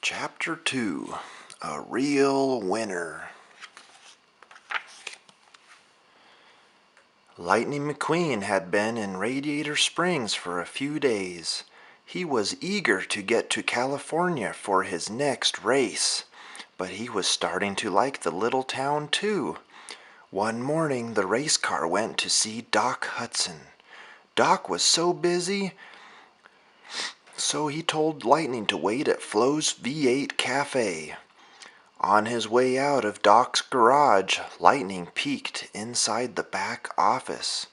Chapter 2, A Real Winner. Lightning McQueen had been in Radiator Springs for a few days. He was eager to get to California for his next race, but he was starting to like the little town too. One morning, the race car went to see Doc Hudson. Doc was so busy, so he told Lightning to wait at Flo's V8 Cafe. On his way out of Doc's garage, Lightning peeked inside the back office.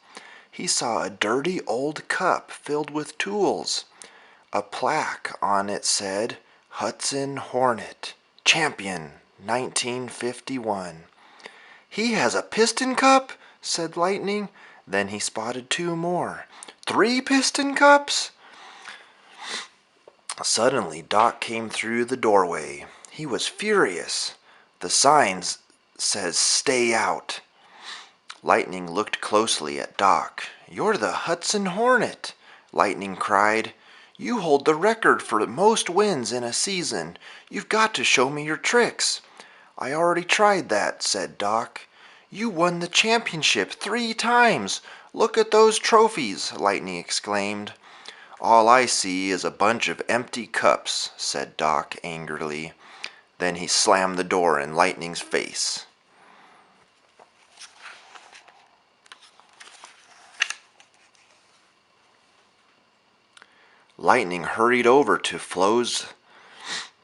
He saw a dirty old cup filled with tools. A plaque on it said, Hudson Hornet, Champion, 1951. "He has a piston cup?" said Lightning. Then he spotted two more. "3 piston cups?" Suddenly, Doc came through the doorway. He was furious. "The sign says stay out." Lightning looked closely at Doc. "You're the Hudson Hornet," Lightning cried. "You hold the record for most wins in a season. You've got to show me your tricks." "I already tried that," said Doc. "You won the championship 3 times. Look at those trophies," Lightning exclaimed. "All I see is a bunch of empty cups," said Doc angrily. Then he slammed the door in Lightning's face. Lightning hurried over to Flo's.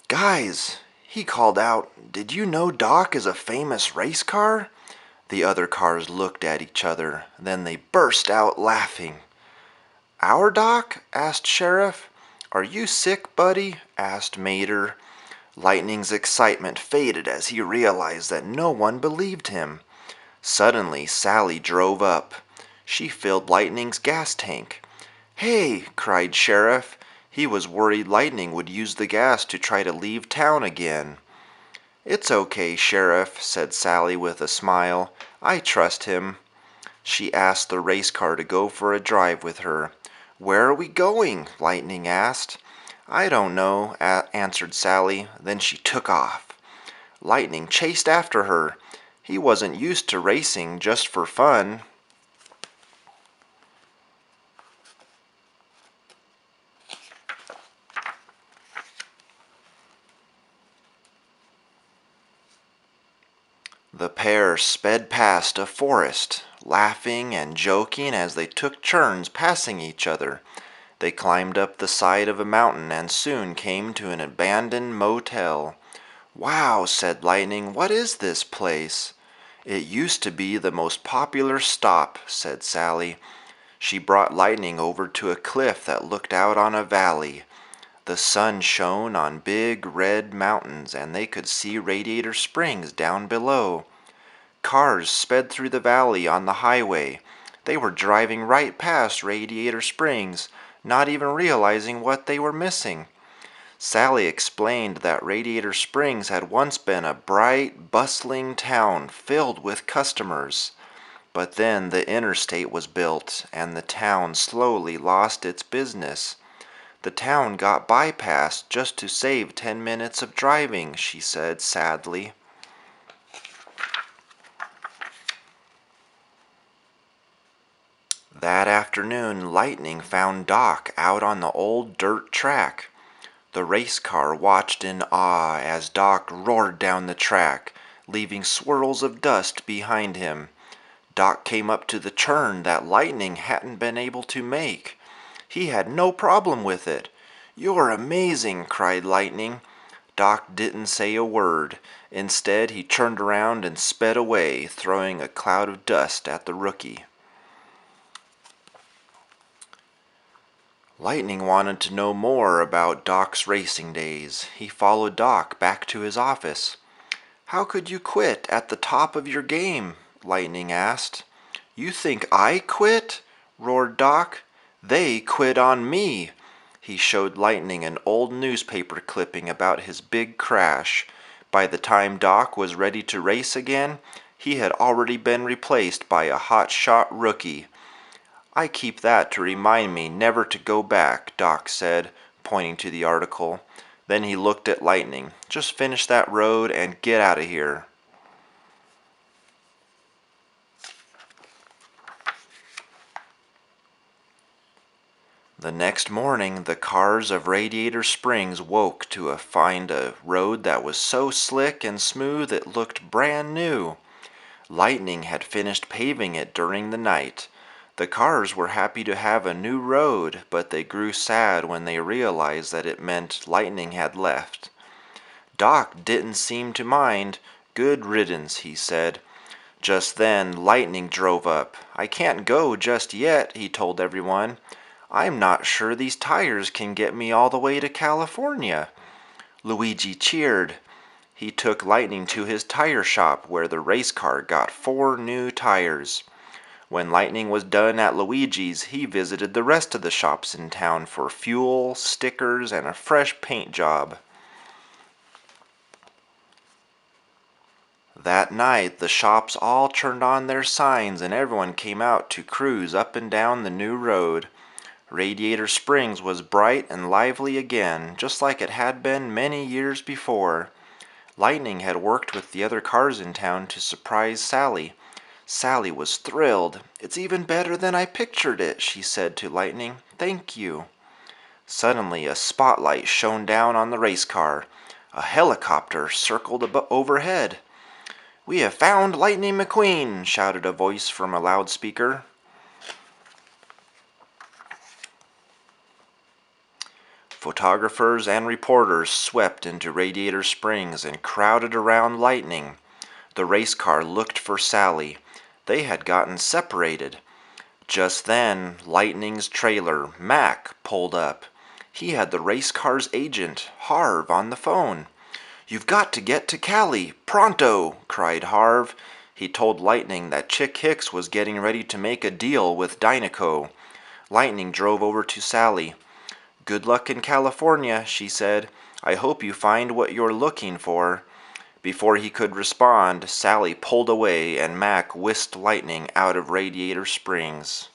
"Guys," he called out, "did you know Doc is a famous race car?" The other cars looked at each other. Then they burst out laughing. "Our Doc?" asked Sheriff. "Are you sick, buddy?" asked Mater. Lightning's excitement faded as he realized that no one believed him. Suddenly, Sally drove up. She filled Lightning's gas tank. "Hey!" cried Sheriff. He was worried Lightning would use the gas to try to leave town again. "It's okay, Sheriff," said Sally with a smile. "I trust him." She asked the race car to go for a drive with her. "Where are we going?" Lightning asked. "I don't know," answered Sally. Then she took off. Lightning chased after her. He wasn't used to racing just for fun. The pair sped past a forest, laughing and joking as they took turns passing each other. They climbed up the side of a mountain and soon came to an abandoned motel. "Wow," said Lightning, "what is this place?" "It used to be the most popular stop," said Sally. She brought Lightning over to a cliff that looked out on a valley. The sun shone on big red mountains, and they could see Radiator Springs down below. Cars sped through the valley on the highway. They were driving right past Radiator Springs, not even realizing what they were missing. Sally explained that Radiator Springs had once been a bright, bustling town filled with customers. But then the interstate was built, and the town slowly lost its business. "The town got bypassed just to save 10 minutes of driving," she said sadly. That afternoon, Lightning found Doc out on the old dirt track. The race car watched in awe as Doc roared down the track, leaving swirls of dust behind him. Doc came up to the turn that Lightning hadn't been able to make. He had no problem with it. "You're amazing," cried Lightning. Doc didn't say a word. Instead, he turned around and sped away, throwing a cloud of dust at the rookie. Lightning wanted to know more about Doc's racing days. He followed Doc back to his office. "How could you quit at the top of your game?" Lightning asked. "You think I quit?" roared Doc. "They quit on me." He showed Lightning an old newspaper clipping about his big crash. By the time Doc was ready to race again, he had already been replaced by a hotshot rookie. "I keep that to remind me never to go back," Doc said, pointing to the article. Then he looked at Lightning. "Just finish that road and get out of here." The next morning, the cars of Radiator Springs woke to find a road that was so slick and smooth it looked brand new. Lightning had finished paving it during the night. The cars were happy to have a new road, but they grew sad when they realized that it meant Lightning had left. Doc didn't seem to mind. "Good riddance," he said. Just then, Lightning drove up. "I can't go just yet," he told everyone. "I'm not sure these tires can get me all the way to California." Luigi cheered. He took Lightning to his tire shop where the race car got 4 new tires. When Lightning was done at Luigi's, he visited the rest of the shops in town for fuel, stickers, and a fresh paint job. That night, the shops all turned on their signs and everyone came out to cruise up and down the new road. Radiator Springs was bright and lively again, just like it had been many years before. Lightning had worked with the other cars in town to surprise Sally. Sally was thrilled. "It's even better than I pictured it," she said to Lightning. "Thank you." Suddenly, a spotlight shone down on the race car. A helicopter circled overhead. "We have found Lightning McQueen!" shouted a voice from a loudspeaker. Photographers and reporters swept into Radiator Springs and crowded around Lightning. The race car looked for Sally. They had gotten separated. Just then, Lightning's trailer, Mac, pulled up. He had the race car's agent, Harv, on the phone. "You've got to get to Cali, pronto!" cried Harv. He told Lightning that Chick Hicks was getting ready to make a deal with Dynaco. Lightning drove over to Sally. "Good luck in California," she said. "I hope you find what you're looking for." Before he could respond, Sally pulled away and Mac whisked Lightning out of Radiator Springs.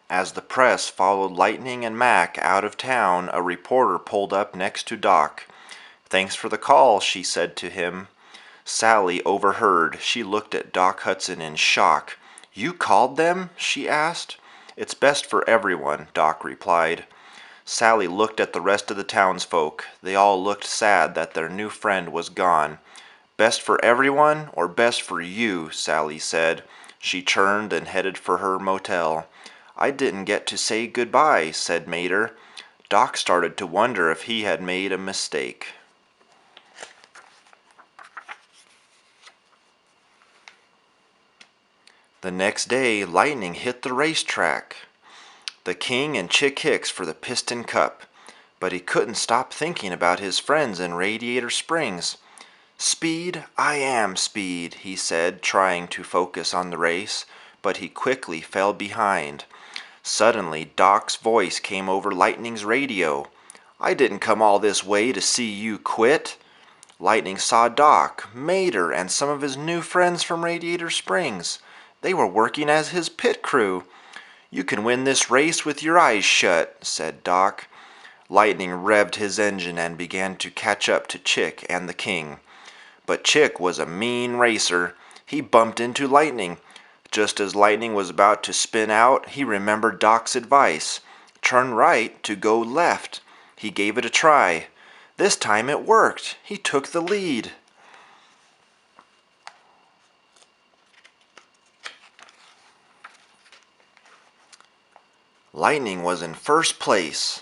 As the press followed Lightning and Mac out of town, a reporter pulled up next to Doc. "Thanks for the call," she said to him. Sally overheard. She looked at Doc Hudson in shock. "You called them?" she asked. "It's best for everyone," Doc replied. Sally looked at the rest of the townsfolk. They all looked sad that their new friend was gone. "Best for everyone or best for you?" Sally said. She turned and headed for her motel. "I didn't get to say goodbye," said Mater. Doc started to wonder if he had made a mistake. The next day, Lightning hit the racetrack. The King and Chick Hicks for the Piston Cup. But he couldn't stop thinking about his friends in Radiator Springs. "Speed, I am speed," he said, trying to focus on the race, but he quickly fell behind. Suddenly, Doc's voice came over Lightning's radio. "I didn't come all this way to see you quit." Lightning saw Doc, Mater, and some of his new friends from Radiator Springs. They were working as his pit crew. "You can win this race with your eyes shut," said Doc. Lightning revved his engine and began to catch up to Chick and the King. But Chick was a mean racer. He bumped into Lightning. Just as Lightning was about to spin out, he remembered Doc's advice. Turn right to go left. He gave it a try. This time it worked. He took the lead. Lightning was in first place.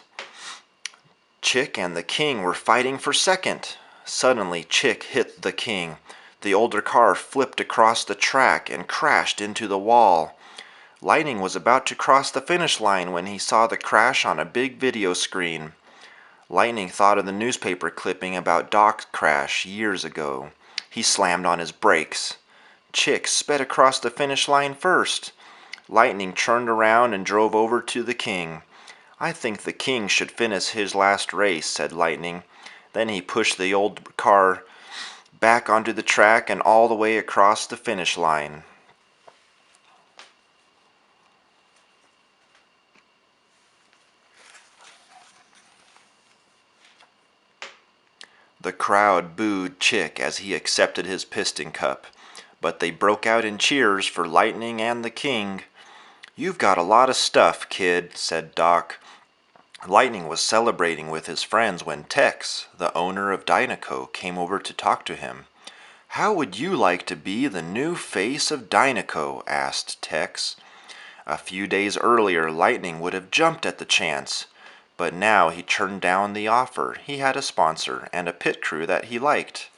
Chick and the King were fighting for second. Suddenly, Chick hit the King. The older car flipped across the track and crashed into the wall. Lightning was about to cross the finish line when he saw the crash on a big video screen. Lightning thought of the newspaper clipping about Doc's crash years ago. He slammed on his brakes. Chick sped across the finish line first. Lightning turned around and drove over to the King. "I think the King should finish his last race," said Lightning. Then he pushed the old car back onto the track and all the way across the finish line. The crowd booed Chick as he accepted his piston cup, but they broke out in cheers for Lightning and the king. "You've got a lot of stuff, kid," said Doc. Lightning was celebrating with his friends when Tex, the owner of Dynaco, came over to talk to him. "How would you like to be the new face of Dynaco?" asked Tex. A few days earlier, Lightning would have jumped at the chance, but now he turned down the offer. He had a sponsor and a pit crew that he liked.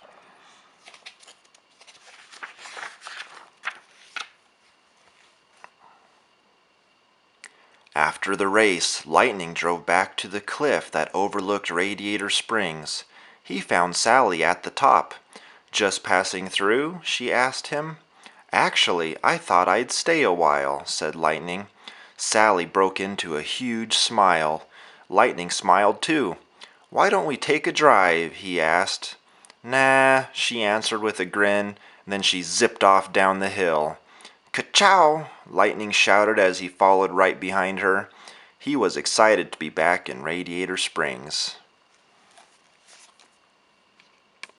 After the race, Lightning drove back to the cliff that overlooked Radiator Springs. He found Sally at the top. "Just passing through?" she asked him. "Actually, I thought I'd stay a while," said Lightning. Sally broke into a huge smile. Lightning smiled too. "Why don't we take a drive?" he asked. "Nah," she answered with a grin, and then she zipped off down the hill. "Ka-chow!" Lightning shouted as he followed right behind her. He was excited to be back in Radiator Springs.